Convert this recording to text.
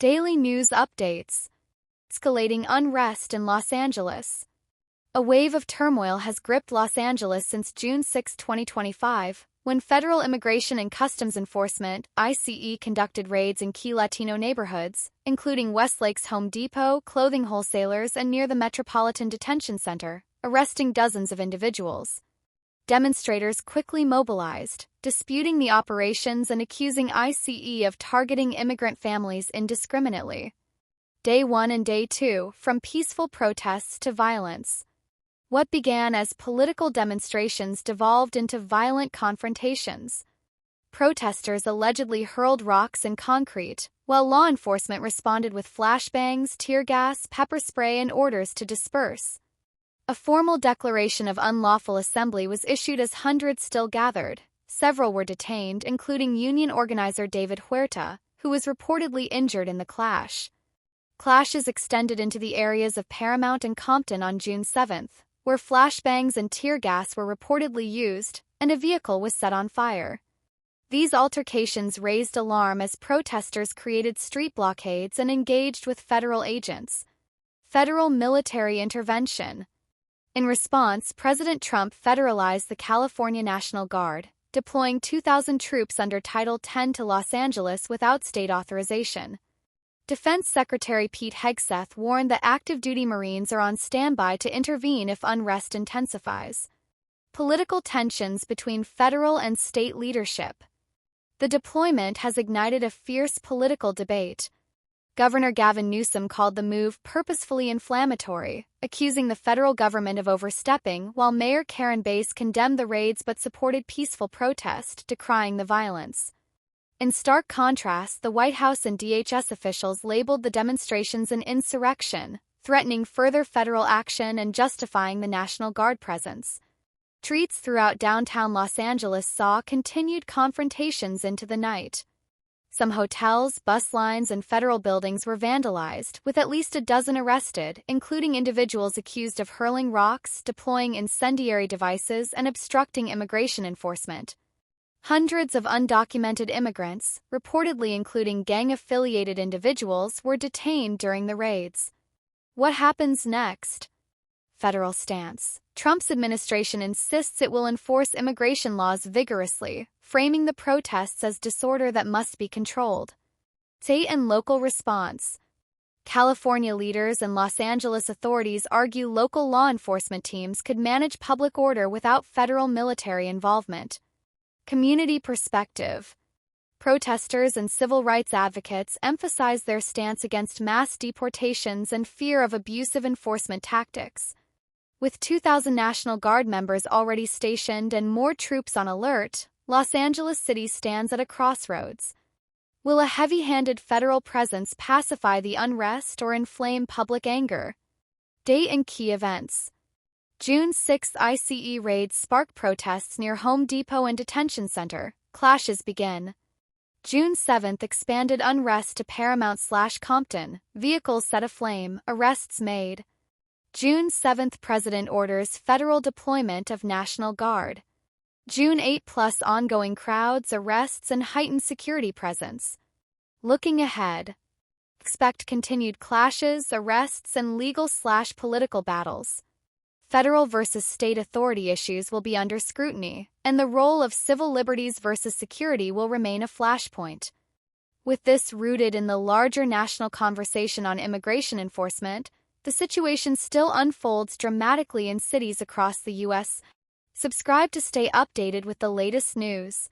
Daily news updates. Escalating unrest in Los Angeles. A wave of turmoil has gripped Los Angeles since June 6, 2025, when Federal Immigration and Customs Enforcement (ICE) conducted raids in key Latino neighborhoods, including Westlake's Home Depot, clothing wholesalers, and near the Metropolitan Detention Center, arresting dozens of individuals. Demonstrators quickly mobilized, disputing the operations and accusing ICE of targeting immigrant families indiscriminately. Day 1 and Day 2, from peaceful protests to violence. What began as political demonstrations devolved into violent confrontations. Protesters allegedly hurled rocks and concrete, while law enforcement responded with flashbangs, tear gas, pepper spray, and orders to disperse. A formal declaration of unlawful assembly was issued as hundreds still gathered. Several were detained, including union organizer David Huerta, who was reportedly injured in the clash. Clashes extended into the areas of Paramount and Compton on June 7, where flashbangs and tear gas were reportedly used, and a vehicle was set on fire. These altercations raised alarm as protesters created street blockades and engaged with federal agents. Federal military intervention. In response, President Trump federalized the California National Guard, deploying 2,000 troops under Title X to Los Angeles without state authorization. Defense Secretary Pete Hegseth warned that active-duty Marines are on standby to intervene if unrest intensifies. Political tensions between federal and state leadership. The deployment has ignited a fierce political debate. Governor Gavin Newsom called the move purposefully inflammatory, accusing the federal government of overstepping, while Mayor Karen Bass condemned the raids but supported peaceful protest, decrying the violence. In stark contrast, the White House and DHS officials labeled the demonstrations an insurrection, threatening further federal action and justifying the National Guard presence. Streets throughout downtown Los Angeles saw continued confrontations into the night. Some hotels, bus lines, and federal buildings were vandalized, with at least a dozen arrested, including individuals accused of hurling rocks, deploying incendiary devices, and obstructing immigration enforcement. Hundreds of undocumented immigrants, reportedly including gang-affiliated individuals, were detained during the raids. What happens next? Federal stance. Trump's administration insists it will enforce immigration laws vigorously, framing the protests as disorder that must be controlled. State and local response. California leaders and Los Angeles authorities argue local law enforcement teams could manage public order without federal military involvement. Community perspective. Protesters and civil rights advocates emphasize their stance against mass deportations and fear of abusive enforcement tactics. With 2,000 National Guard members already stationed and more troops on alert, Los Angeles City stands at a crossroads. Will a heavy-handed federal presence pacify the unrest or inflame public anger? Date and key events. June 6 ICE raids spark protests near Home Depot and Detention Center. Clashes begin. June 7 expanded unrest to Paramount/Compton. Vehicles set aflame. Arrests made. June 7 President orders federal deployment of National Guard. June 8 plus ongoing crowds, arrests, and heightened security presence. Looking ahead. Expect continued clashes, arrests, and legal/political battles. Federal versus state authority issues will be under scrutiny, and the role of civil liberties versus security will remain a flashpoint. With this rooted in the larger national conversation on immigration enforcement, the situation still unfolds dramatically in cities across the U.S. Subscribe to stay updated with the latest news.